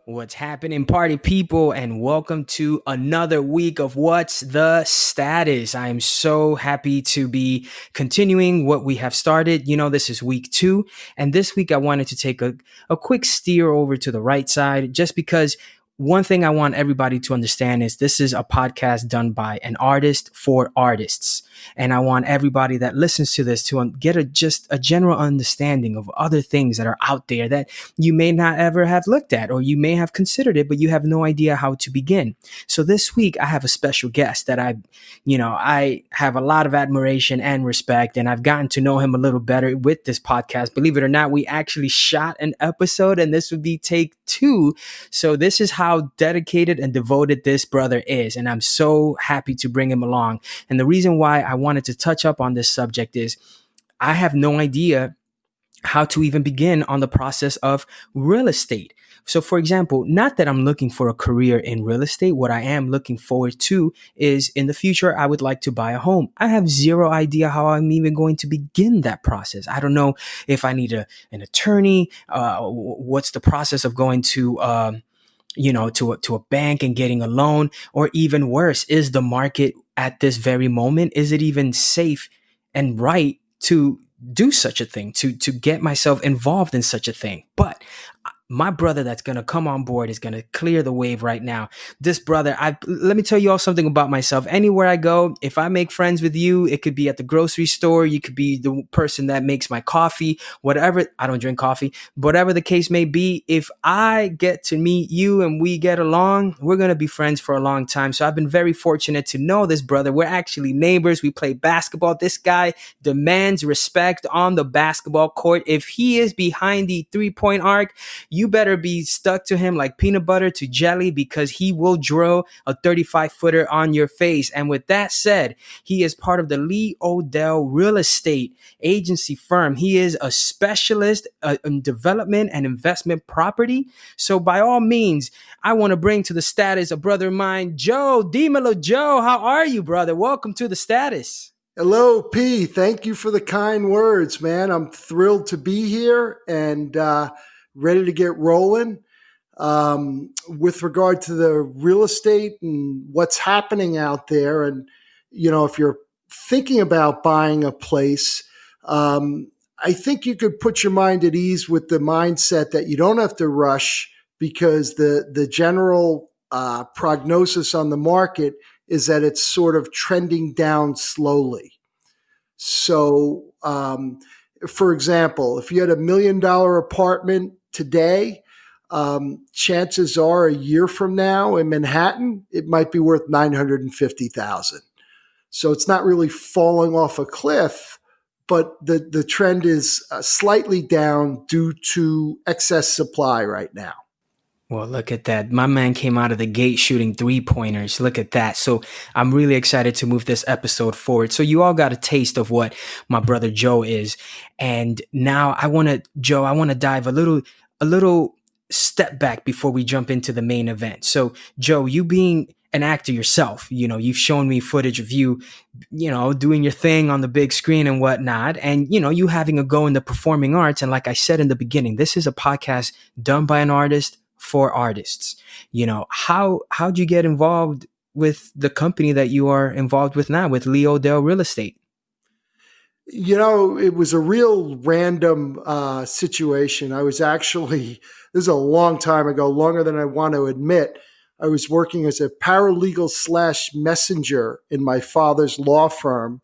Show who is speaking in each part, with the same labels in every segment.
Speaker 1: What's happening, party people, and welcome to another week of What's the Status. I am so happy to be continuing what we have started. You know, this is week 2, and this week I wanted to take a quick steer over to the right side just because one thing I want everybody to understand is this is a podcast done by an artist for artists. And I want everybody that listens to this to get just a general understanding of other things that are out there that you may not ever have looked at, or you may have considered it, but you have no idea how to begin. So this week I have a special guest that I have a lot of admiration and respect, and I've gotten to know him a little better with this podcast. Believe it or not, we actually shot an episode, and this would be take 2. So this is how dedicated and devoted this brother is, and I'm so happy to bring him along. And the reason why I wanted to touch up on this subject is I have no idea how to even begin on the process of real estate. So for example, not that I'm looking for a career in real estate. What I am looking forward to is in the future, I would like to buy a home. I have zero idea how I'm even going to begin that process. I don't know if I need an attorney. What's the process of going to to a bank and getting a loan, or even worse, is the market at this very moment, is it even safe and right to do such a thing, to get myself involved in such a thing? But my brother that's going to come on board is going to clear the wave right now. This brother, let me tell you all something about myself. Anywhere I go, if I make friends with you, it could be at the grocery store, you could be the person that makes my coffee, whatever. I don't drink coffee, whatever the case may be. If I get to meet you and we get along, we're going to be friends for a long time. So I've been very fortunate to know this brother. We're actually neighbors. We play basketball. This guy demands respect on the basketball court. If he is behind the 3-point arc, you better be stuck to him like peanut butter to jelly, because he will drill a 35-footer on your face. And with that said, he is part of the Lee Odell Real Estate Agency firm. He is a specialist in development and investment property. So by all means, I want to bring to the status a brother of mine, Joe DiMelo. Joe, how are you, brother? Welcome to the status.
Speaker 2: Hello, P. Thank you for the kind words, man. I'm thrilled to be here and ready to get rolling. With regard to the real estate and what's happening out there, and if you're thinking about buying a place, I think you could put your mind at ease with the mindset that you don't have to rush, because the general prognosis on the market is that it's sort of trending down slowly. So, for example, if you had $1 million apartment today, chances are a year from now in Manhattan, it might be worth $950,000. So it's not really falling off a cliff, but the trend is slightly down due to excess supply right now.
Speaker 1: Well, look at that. My man came out of the gate shooting 3-pointers. Look at that. So I'm really excited to move this episode forward. So you all got a taste of what my brother Joe is. And now I want to dive a little step back before we jump into the main event. So Joe, you being an actor yourself, you've shown me footage of you, doing your thing on the big screen and whatnot. And, you having a go in the performing arts. And like I said in the beginning, this is a podcast done by an artist for artists. How'd you get involved with the company that you are involved with now, with Lee Odell Real Estate?
Speaker 2: It was a real random situation. I was actually, this is a long time ago, longer than I want to admit. I was working as a paralegal / messenger in my father's law firm,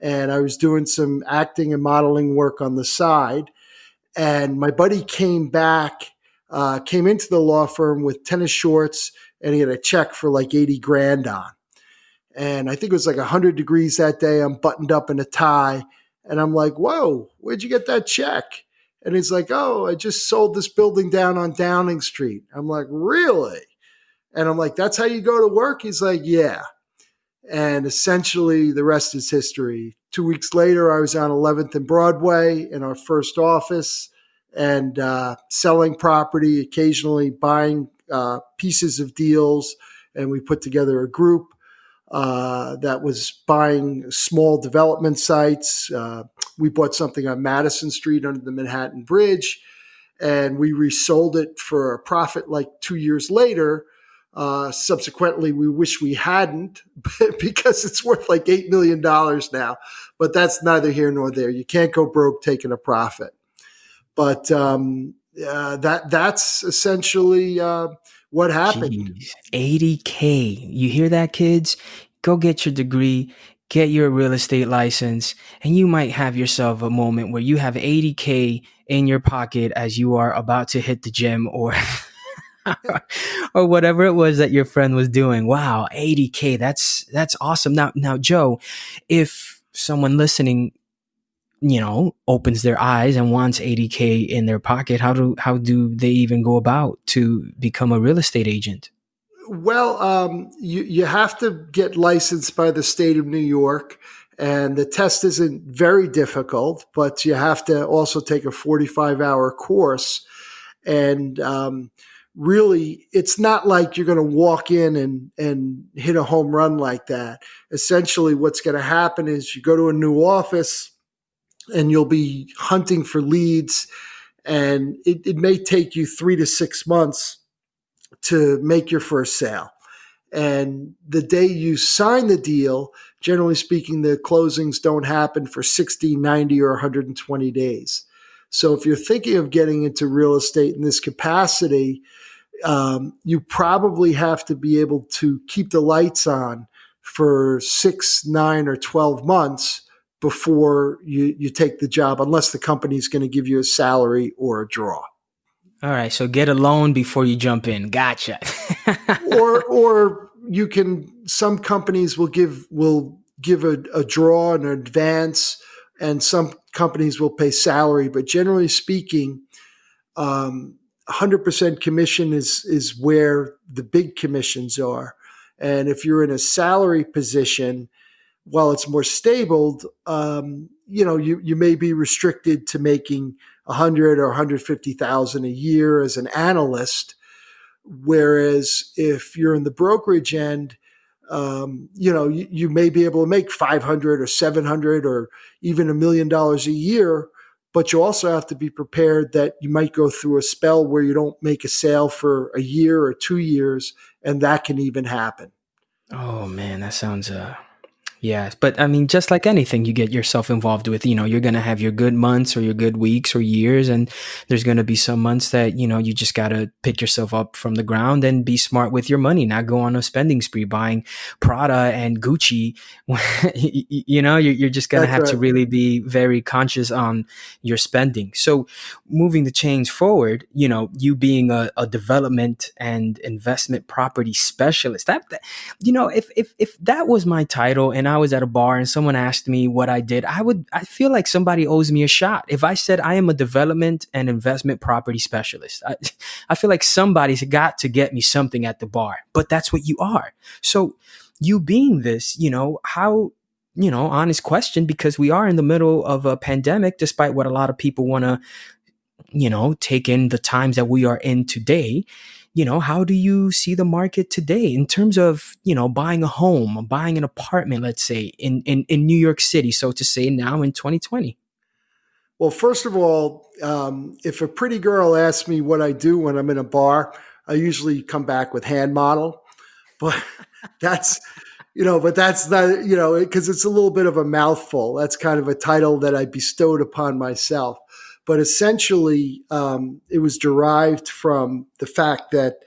Speaker 2: and I was doing some acting and modeling work on the side. And my buddy came into the law firm with tennis shorts, and he had a check for like 80 grand on. And I think it was like 100 degrees that day. I'm buttoned up in a tie. And I'm like, whoa, where'd you get that check? And he's like, oh, I just sold this building down on Downing Street. I'm like, really? And I'm like, that's how you go to work? He's like, yeah. And essentially the rest is history. 2 weeks later, I was on 11th and Broadway in our first office, and selling property, occasionally buying pieces of deals. And we put together a group that was buying small development sites. We bought something on Madison Street under the Manhattan Bridge. and we resold it for a profit like 2 years later. Subsequently, we wish we hadn't because it's worth like $8 million now. But that's neither here nor there. You can't go broke taking a profit. But that's essentially what happened.
Speaker 1: Jeez, 80K. You hear that, kids? Go get your degree, get your real estate license, and you might have yourself a moment where you have 80K in your pocket as you are about to hit the gym or or whatever it was that your friend was doing. Wow, 80K. That's awesome. Now Joe, if someone listening, opens their eyes and wants 80K in their pocket, how do they even go about to become a real estate agent?
Speaker 2: Well, you have to get licensed by the state of New York, and the test isn't very difficult, but you have to also take a 45-hour course. And really, it's not like you're going to walk in and hit a home run like that. Essentially, what's going to happen is you go to a new office and you'll be hunting for leads, and it may take you 3 to 6 months to make your first sale. And the day you sign the deal, generally speaking, the closings don't happen for 60, 90, or 120 days. So if you're thinking of getting into real estate in this capacity, you probably have to be able to keep the lights on for 6, 9, or 12 months before you take the job, unless the company's going to give you a salary or a draw.
Speaker 1: All right, so get a loan before you jump in. Gotcha.
Speaker 2: or you can. Some companies will give a draw in advance, and some companies will pay salary. But generally speaking, 100% commission is where the big commissions are. And if you're in a salary position, while it's more stable, you may be restricted to making 100 or 150,000 a year as an analyst. Whereas if you're in the brokerage end, you may be able to make 500 or 700 or even $1 million a year, but you also have to be prepared that you might go through a spell where you don't make a sale for a year or 2 years, and that can even happen.
Speaker 1: Oh man, that sounds yeah, but I mean, just like anything you get yourself involved with, you're going to have your good months or your good weeks or years. And there's going to be some months that, you just got to pick yourself up from the ground and be smart with your money, not go on a spending spree buying Prada and Gucci. You're just going to have to really be very conscious on your spending. So moving the chains forward, you being a development and investment property specialist, if that was my title and I was at a bar and someone asked me what I did, I feel like somebody owes me a shot. If I said I am a development and investment property specialist, I feel like somebody's got to get me something at the bar, but that's what you are. So you being this, how, honest question, because we are in the middle of a pandemic, despite what a lot of people want to, take in the times that we are in today. How do you see the market today in terms of, buying a home, buying an apartment, let's say in New York City, so to say, now in 2020?
Speaker 2: Well, first of all, if a pretty girl asks me what I do when I'm in a bar, I usually come back with hand model, but that's not, because it's a little bit of a mouthful. That's kind of a title that I bestowed upon myself. But essentially, it was derived from the fact that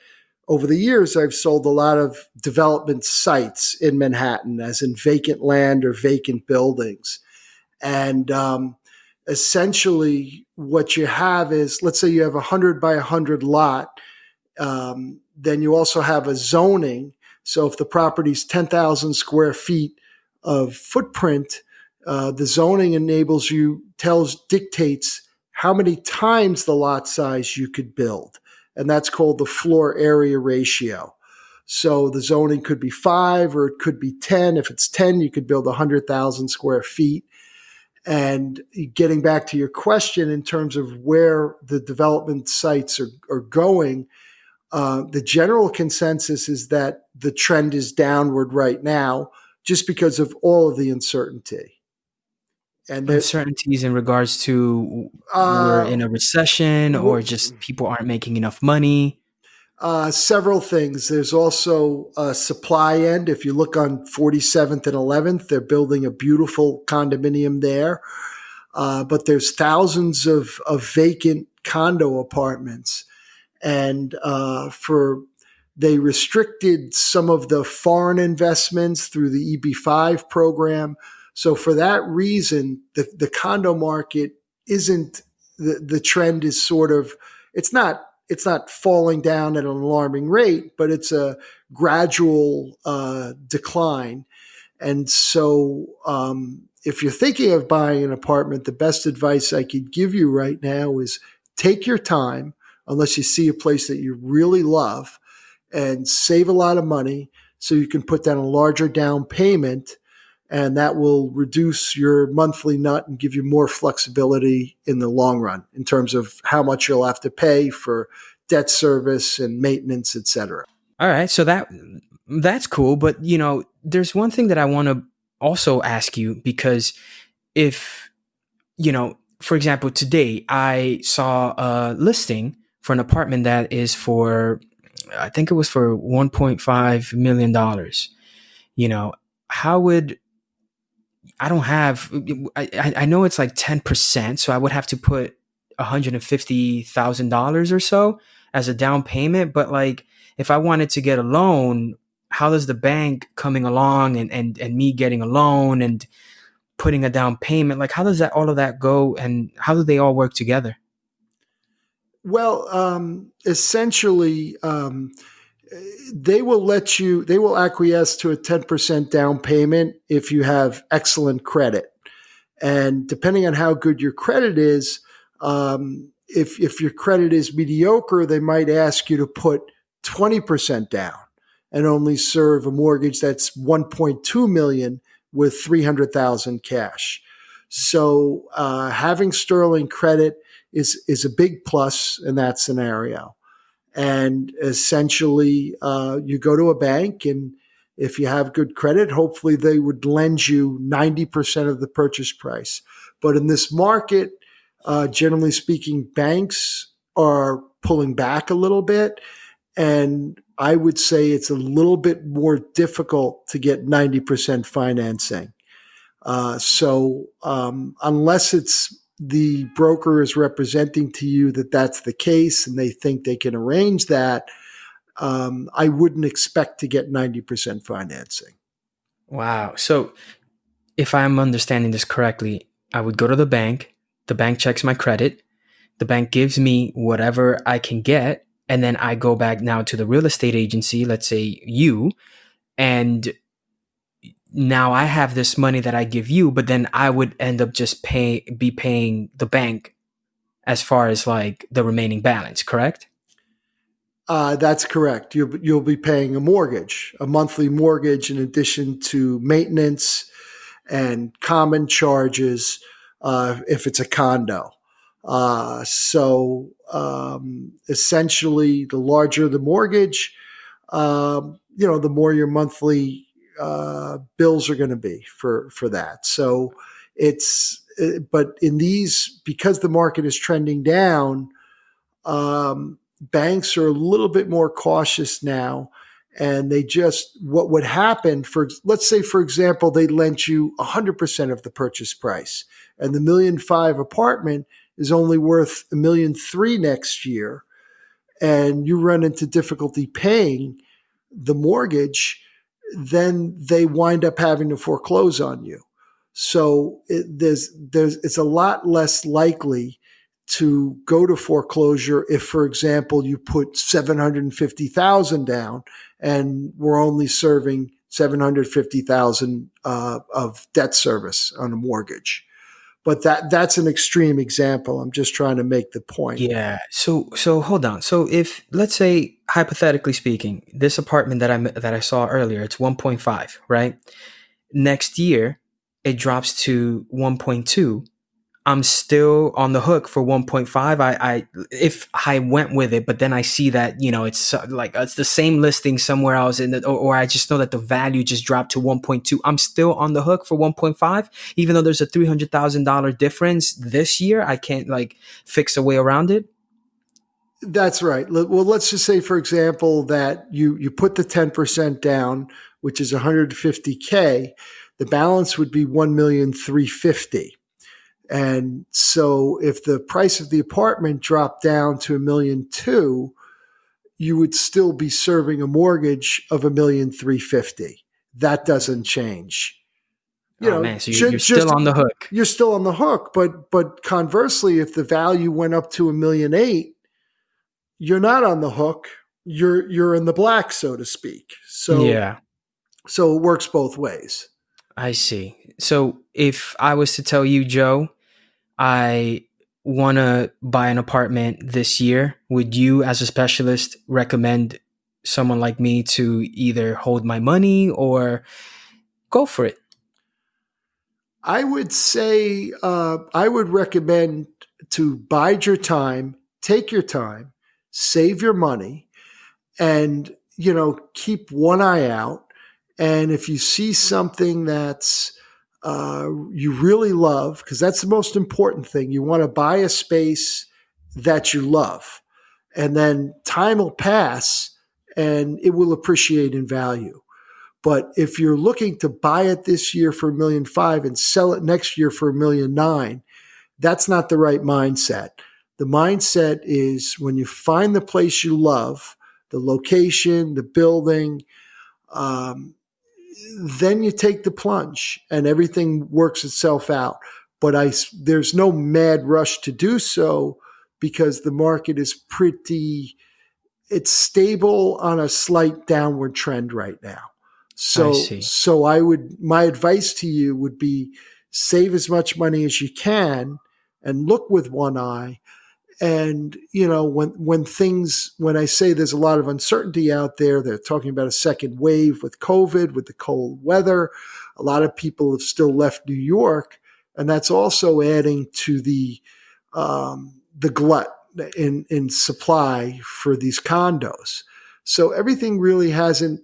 Speaker 2: over the years, I've sold a lot of development sites in Manhattan, as in vacant land or vacant buildings. And essentially, what you have is, let's say you have a 100 by 100 lot, then you also have a zoning. So if the property's 10,000 square feet of footprint, the zoning dictates how many times the lot size you could build. And that's called the floor area ratio. So the zoning could be 5 or it could be 10. If it's 10, you could build 100,000 square feet. And getting back to your question in terms of where the development sites are going, the general consensus is that the trend is downward right now just because of all of the uncertainty. And
Speaker 1: Uncertainties in regards to we're
Speaker 2: uh,
Speaker 1: in a recession or
Speaker 2: w-
Speaker 1: just people aren't making enough money?
Speaker 2: several things. There's also a supply end. If you look on 47th and 11th, they're building a beautiful condominium there. But there's thousands of vacant condo apartments. And they restricted some of the foreign investments through the EB5 program. So for that reason, the condo market isn't the trend is sort of it's not falling down at an alarming rate, but it's a gradual decline. And so, if you're thinking of buying an apartment, the best advice I could give you right now is take your time, unless you see a place that you really love, and save a lot of money so you can put down a larger down payment. And that will reduce your monthly nut and give you more flexibility in the long run in terms of how much you'll have to pay for debt service and maintenance, etc.
Speaker 1: All right, so that's cool, but there's one thing that I want to also ask you, because if for example, today I saw a listing for an apartment that is for, I think it was for $1.5 million. How would I don't have I know it's like 10%, so I would have to put $150,000 or so as a down payment. But like, if I wanted to get a loan, how does the bank coming along and me getting a loan and putting a down payment, like how does that all of that go, and how do they all work together?
Speaker 2: Well, essentially, they will acquiesce to a 10% down payment if you have excellent credit. And depending on how good your credit is, if your credit is mediocre, they might ask you to put 20% down and only serve a mortgage that's 1.2 million with 300,000 cash. So having sterling credit is a big plus in that scenario. And essentially, you go to a bank, and if you have good credit, hopefully they would lend you 90% of the purchase price. But in this market, generally speaking, banks are pulling back a little bit. And I would say it's a little bit more difficult to get 90% financing. Unless it's the broker is representing to you that that's the case and they think they can arrange that, I wouldn't expect to get 90% financing.
Speaker 1: Wow. So if I'm understanding this correctly, I would go to the bank checks my credit, the bank gives me whatever I can get, and then I go back now to the real estate agency, let's say you, and now I have this money that I give you, but then I would end up just be paying the bank as far as like the remaining balance, correct?
Speaker 2: That's correct. You'll be paying a monthly mortgage, in addition to maintenance and common charges if it's a condo. Essentially, the larger the mortgage, the more your monthly bills are going to be for that. So but in these, because the market is trending down, banks are a little bit more cautious now. And what would happen let's say, for example, they lent you 100% of the purchase price, and the 1.5 million apartment is only worth 1.3 million next year, and you run into difficulty paying the mortgage, then they wind up having to foreclose on you. So it's a lot less likely to go to foreclosure if, for example, you put 750,000 down and we're only serving 750,000 of debt service on a mortgage. But that's an extreme example. I'm just trying to make the point.
Speaker 1: Yeah. So hold on. So if, let's say, hypothetically speaking, this apartment that I saw earlier, it's 1.5, right? Next year it drops to 1.2. I'm still on the hook for 1.5. I if I went with it, but then I see that, it's like it's the same listing somewhere else or I just know that the value just dropped to 1.2. I'm still on the hook for 1.5, even though there's a $300,000 difference this year. I can't like fix a way around it.
Speaker 2: That's right. Well, let's just say, for example, that you put the 10% down, which is 150K. The balance would be 1,350,000. And so if the price of the apartment dropped down to 1,200,000, you would still be serving a mortgage of 1,350,000. That doesn't change.
Speaker 1: Oh man, so you're
Speaker 2: Just
Speaker 1: still on the hook.
Speaker 2: you're still on the hook. But conversely, if the value went up to 1,800,000, you're not on the hook. You're in the black, so to speak.
Speaker 1: Yeah,
Speaker 2: So it works both ways.
Speaker 1: I see. So if I was to tell you, Joe, I want to buy an apartment this year, would you, as a specialist, recommend someone like me to either hold my money or go for it?
Speaker 2: I would say I would recommend to bide your time, take your time, save your money, and keep one eye out. And if you see something that's you really love, because that's the most important thing, you want to buy a space that you love, and then time will pass and it will appreciate in value. But if you're looking to buy it this year for 1,500,000 and sell it next year for 1,900,000, that's not the right mindset. The mindset is when you find the place you love, the location, the building, um, then you take the plunge and everything works itself out. But there's no mad rush to do so because the market is it's stable on a slight downward trend right now.
Speaker 1: I
Speaker 2: So,
Speaker 1: see.
Speaker 2: so my advice to you would be save as much money as you can and look with one eye. And, when I say there's a lot of uncertainty out there, they're talking about a second wave with COVID, with the cold weather. A lot of people have still left New York, and that's also adding to the glut in supply for these condos. So everything really hasn't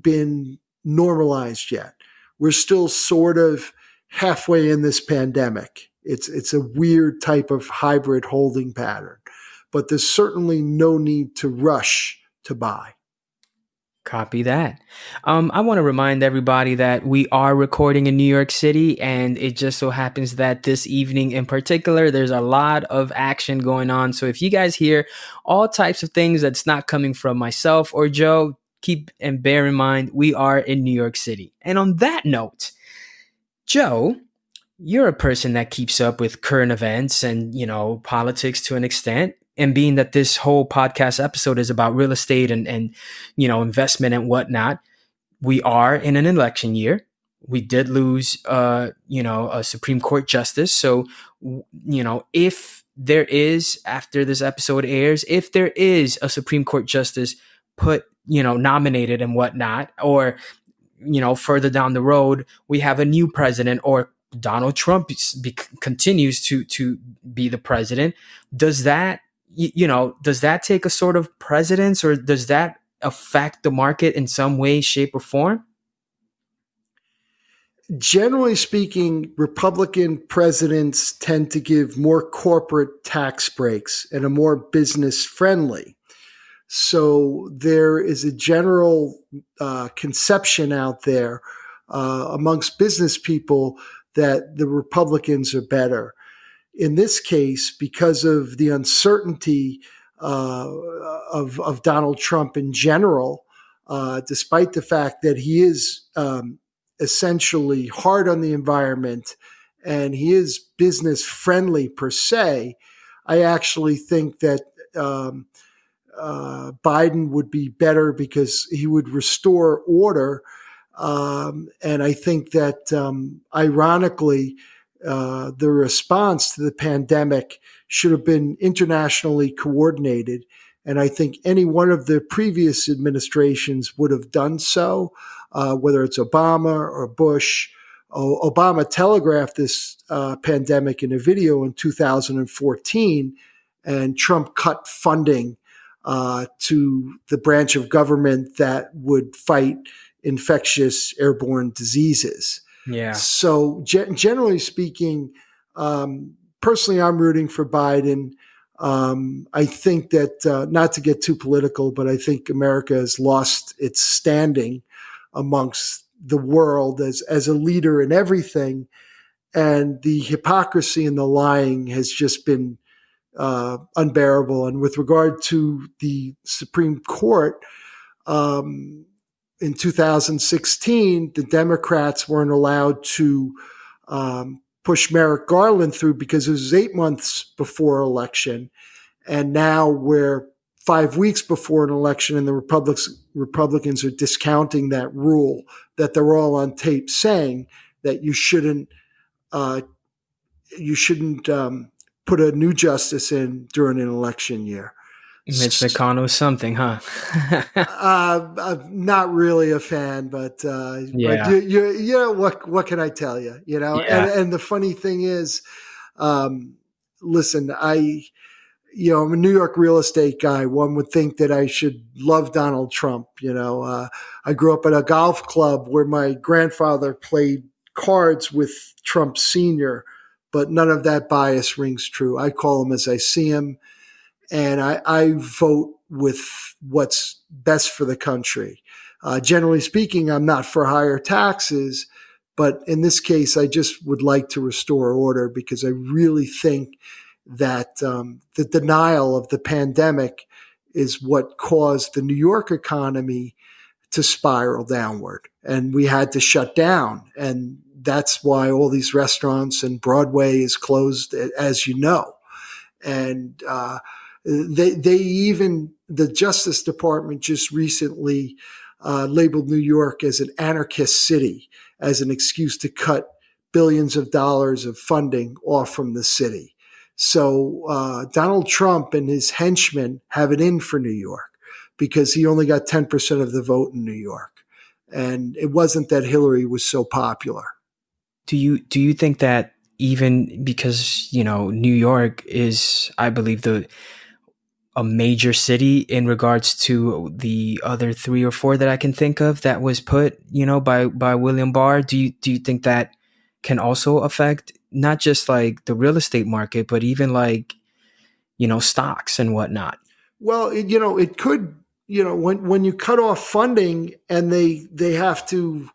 Speaker 2: been normalized yet. We're still sort of halfway in this pandemic. It's a weird type of hybrid holding pattern, but there's certainly no need to rush to buy.
Speaker 1: Copy that. I want to remind everybody that we are recording in New York City, and it just so happens that this evening in particular, there's a lot of action going on. So if you guys hear all types of things that's not coming from myself or Joe, keep and bear in mind, we are in New York City. And on that note, Joe, you're a person that keeps up with current events and, politics to an extent. And being that this whole podcast episode is about real estate and investment and whatnot, we are in an election year. We did lose, a Supreme Court justice. So, if there is, after this episode airs, if there is a Supreme Court justice nominated and whatnot, or, further down the road, we have a new president or Donald Trump continues to be the president. Does that, does that take a sort of precedence, or does that affect the market in some way, shape, or form?
Speaker 2: Generally speaking, Republican presidents tend to give more corporate tax breaks and are more business friendly. So there is a general conception out there amongst business people that the Republicans are better. In this case, because of the uncertainty of Donald Trump in general, despite the fact that he is essentially hard on the environment and he is business friendly per se, I actually think that Biden would be better because he would restore order. And I think that, ironically, the response to the pandemic should have been internationally coordinated. And I think any one of the previous administrations would have done so, whether it's Obama or Bush Obama telegraphed this pandemic in a video in 2014, and Trump cut funding to the branch of government that would fight infectious airborne diseases.
Speaker 1: Yeah.
Speaker 2: So, generally speaking, personally, I'm rooting for Biden. I think that, not to get too political, but I think America has lost its standing amongst the world as a leader in everything. And the hypocrisy and the lying has just been unbearable. And with regard to the Supreme Court, in 2016, the Democrats weren't allowed to push Merrick Garland through because it was 8 months before election. And now we're 5 weeks before an election, and the Republicans are discounting that rule, that they're all on tape saying that you shouldn't put a new justice in during an election year.
Speaker 1: Mitch McConnell something, huh?
Speaker 2: I'm not really a fan, but
Speaker 1: Yeah.
Speaker 2: but you know, what can I tell you? You know,
Speaker 1: Yeah.
Speaker 2: and the funny thing is, listen, I'm a New York real estate guy. One would think that I should love Donald Trump. I grew up at a golf club where my grandfather played cards with Trump Sr., but none of that bias rings true. I call him as I see him, and I vote with what's best for the country. Generally speaking, I'm not for higher taxes, but in this case, I just would like to restore order because I really think that the denial of the pandemic is what caused the New York economy to spiral downward. And we had to shut down. And that's why all these restaurants and Broadway is closed, as you know. And the Justice Department just recently labeled New York as an anarchist city, as an excuse to cut billions of dollars of funding off from the city. So Donald Trump and his henchmen have it in for New York because he only got 10% of the vote in New York. And it wasn't that Hillary was so popular.
Speaker 1: Do you think that even because, New York is, I believe, a major city in regards to the other 3 or 4 that I can think of that was put, by William Barr, do you think that can also affect not just like the real estate market, but even like, stocks and whatnot?
Speaker 2: Well, it could, when you cut off funding and they have to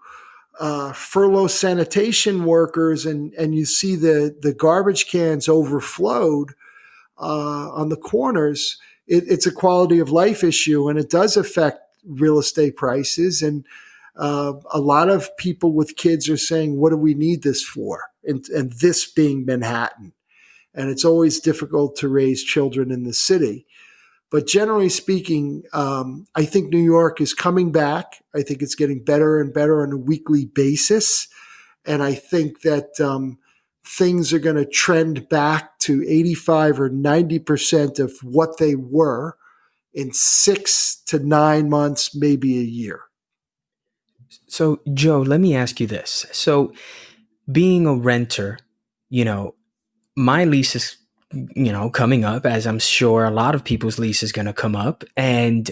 Speaker 2: furlough sanitation workers and you see the garbage cans overflowed on the corners, it's a quality of life issue, and it does affect real estate prices. And a lot of people with kids are saying, what do we need this for? And this being Manhattan. And it's always difficult to raise children in the city. But generally speaking, I think New York is coming back. I think it's getting better and better on a weekly basis. And I think that things are going to trend back to 85 or 90% of what they were in 6 to 9 months, maybe a year.
Speaker 1: So, Joe, let me ask you this. So, being a renter, my lease is, coming up, as I'm sure a lot of people's lease is going to come up. And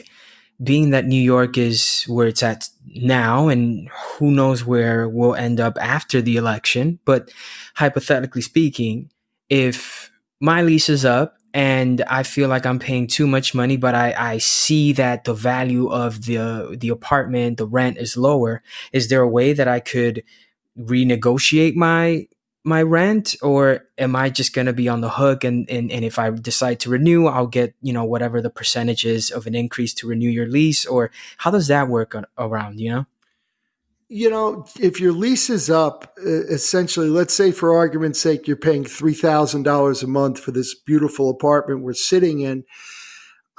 Speaker 1: being that New York is where it's at now, and who knows where we'll end up after the election. But hypothetically speaking, if my lease is up and I feel like I'm paying too much money, but I see that the value of the apartment, the rent is lower, is there a way that I could renegotiate my rent, or am I just going to be on the hook? And if I decide to renew, I'll get, whatever the percentage is of an increase to renew your lease, or how does that work around,
Speaker 2: If your lease is up, essentially, let's say for argument's sake, you're paying $3,000 a month for this beautiful apartment we're sitting in.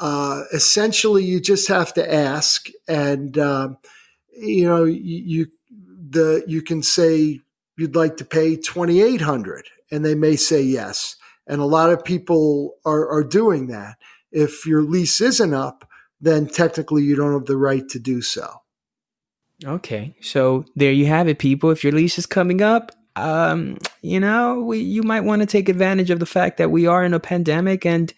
Speaker 2: Essentially, you just have to ask, and you can say you'd like to pay $2,800, and they may say yes. And a lot of people are doing that. If your lease isn't up, then technically you don't have the right to do so.
Speaker 1: Okay, so there you have it, people. If your lease is coming up, you might want to take advantage of the fact that we are in a pandemic, and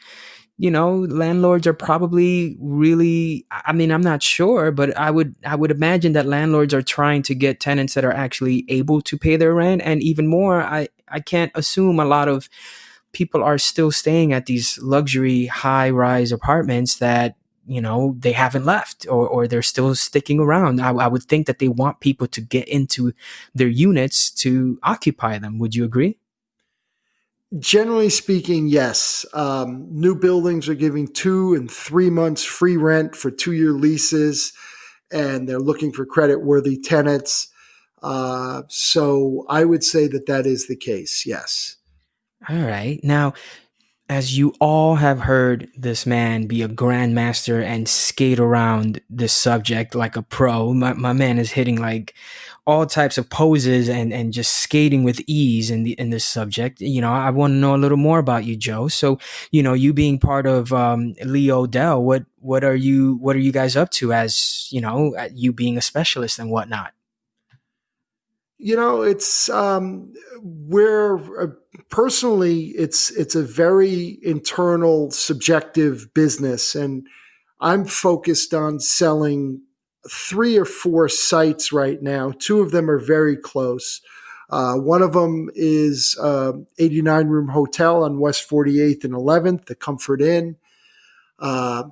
Speaker 1: landlords are probably really. I mean, I'm not sure, but I would imagine that landlords are trying to get tenants that are actually able to pay their rent, and even more, I can't assume a lot of people are still staying at these luxury high rise apartments that they haven't left, or they're still sticking around. I would think that they want people to get into their units to occupy them. Would you agree?
Speaker 2: Generally speaking, yes. New buildings are giving 2 and 3 months free rent for 2-year leases, and they're looking for credit worthy tenants. So I would say that that is the case, yes.
Speaker 1: All right, now, as you all have heard this man be a grandmaster and skate around this subject like a pro, my man is hitting like all types of poses and just skating with ease in this subject. I want to know a little more about you, Joe. So, you being part of Leo Dell, what are you guys up to, as you being a specialist and whatnot?
Speaker 2: It's we're personally, it's a very internal, subjective business, and I'm focused on selling 3 or 4 sites right now. Two of them are very close. One of them is 89-room hotel on West 48th and 11th, the Comfort Inn. Another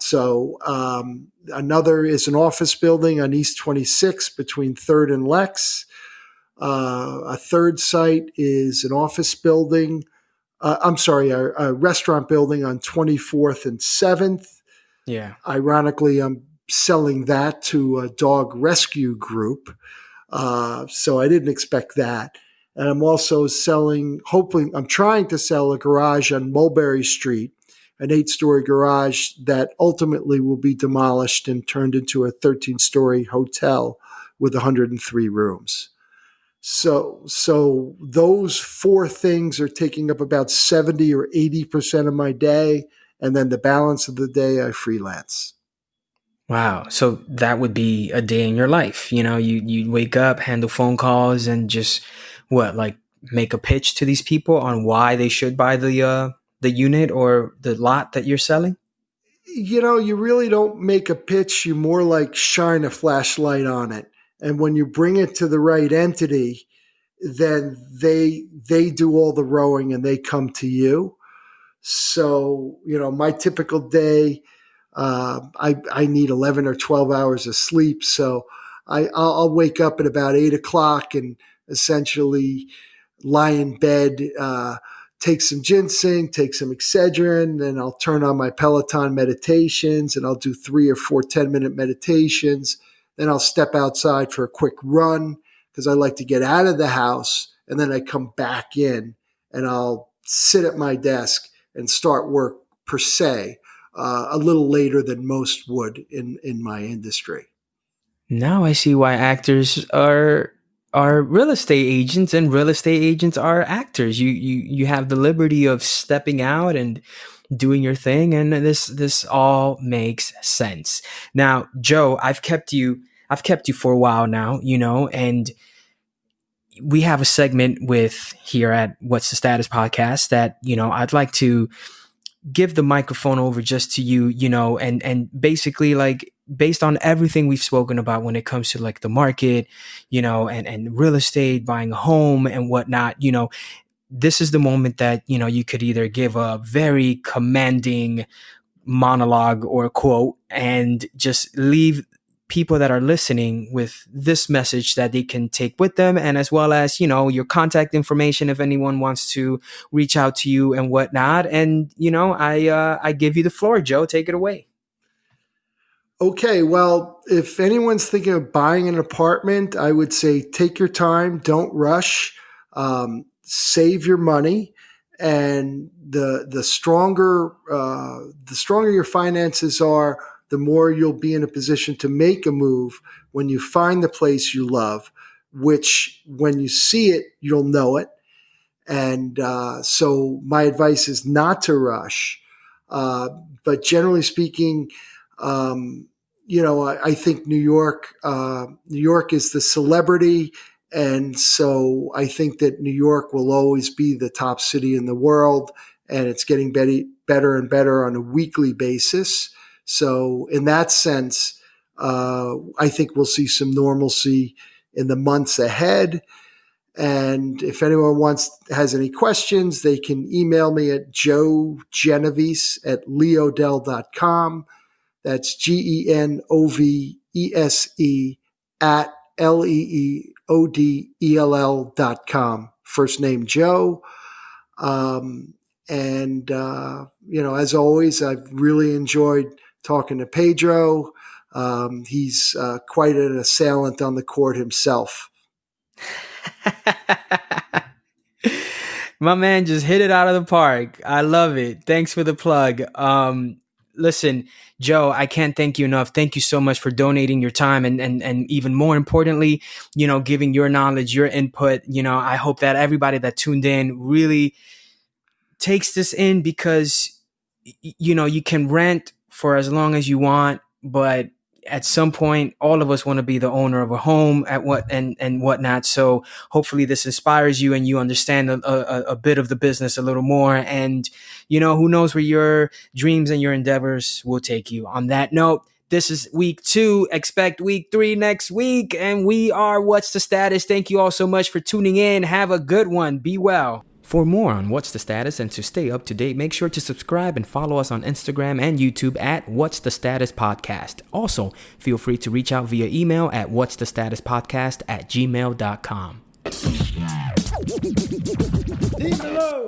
Speaker 2: is an office building on East 26th between 3rd and Lex. A third site is an office building. I'm sorry, a restaurant building on 24th and 7th.
Speaker 1: Yeah.
Speaker 2: Ironically, I'm selling that to a dog rescue group. So I didn't expect that. And I'm also I'm trying to sell a garage on Mulberry Street, an 8-story garage that ultimately will be demolished and turned into a 13-story hotel with 103 rooms. So those four things are taking up about 70 or 80% of my day. And then the balance of the day, I freelance.
Speaker 1: Wow. So that would be a day in your life. You wake up, handle phone calls, and just what, like, make a pitch to these people on why they should buy the unit or the lot that you're selling.
Speaker 2: You really don't make a pitch. You more like shine a flashlight on it. And when you bring it to the right entity, then they do all the rowing and they come to you. So, my typical day, I need 11 or 12 hours of sleep. So I'll wake up at about 8 o'clock and essentially lie in bed, take some ginseng, take some Excedrin, then I'll turn on my Peloton meditations and I'll do 3 or 4 10-minute meditations. Then I'll step outside for a quick run because I like to get out of the house. And then I come back in and I'll sit at my desk and start work per se, a little later than most would in my industry.
Speaker 1: Now I see why actors are real estate agents, and real estate agents are actors. You have the liberty of stepping out and doing your thing, and this all makes sense. Now, Joe, I've kept you for a while now, and we have a segment with here at What's the Status podcast that I'd like to give the microphone over just to you, and basically, like, based on everything we've spoken about when it comes to like the market, and real estate, buying a home and whatnot, this is the moment that, you could either give a very commanding monologue or quote and just leave people that are listening with this message that they can take with them, and as well as your contact information if anyone wants to reach out to you and whatnot. And I give you the floor, Joe. Take it away.
Speaker 2: Okay, well, if anyone's thinking of buying an apartment, I would say take your time, don't rush, save your money, and the stronger your finances are, the more you'll be in a position to make a move when you find the place you love. Which, when you see it, you'll know it. And so, my advice is not to rush. But generally speaking, um, I think New York is the celebrity. And so I think that New York will always be the top city in the world, and it's getting better and better on a weekly basis. So in that sense, I think we'll see some normalcy in the months ahead. And if anyone has any questions, they can email me at joegenovese@leodell.com. That's GENOVESE at LEEODELL.com. First name Joe. As always, I've really enjoyed talking to Pedro. He's quite an assailant on the court himself.
Speaker 1: My man just hit it out of the park. I love it. Thanks for the plug. Listen, Joe, I can't thank you enough. Thank you so much for donating your time and even more importantly, giving your knowledge, your input. I hope that everybody that tuned in really takes this in, because, you can rent for as long as you want, but at some point, all of us want to be the owner of a home and whatnot. So hopefully this inspires you and you understand a bit of the business a little more. And, who knows where your dreams and your endeavors will take you. On that note, this is week 2. Expect week 3 next week. And we are What's the Status. Thank you all so much for tuning in. Have a good one. Be well. For more on What's the Status and to stay up to date, make sure to subscribe and follow us on Instagram and YouTube at What's the Status Podcast. Also, feel free to reach out via email at what'sthestatuspodcast@gmail.com.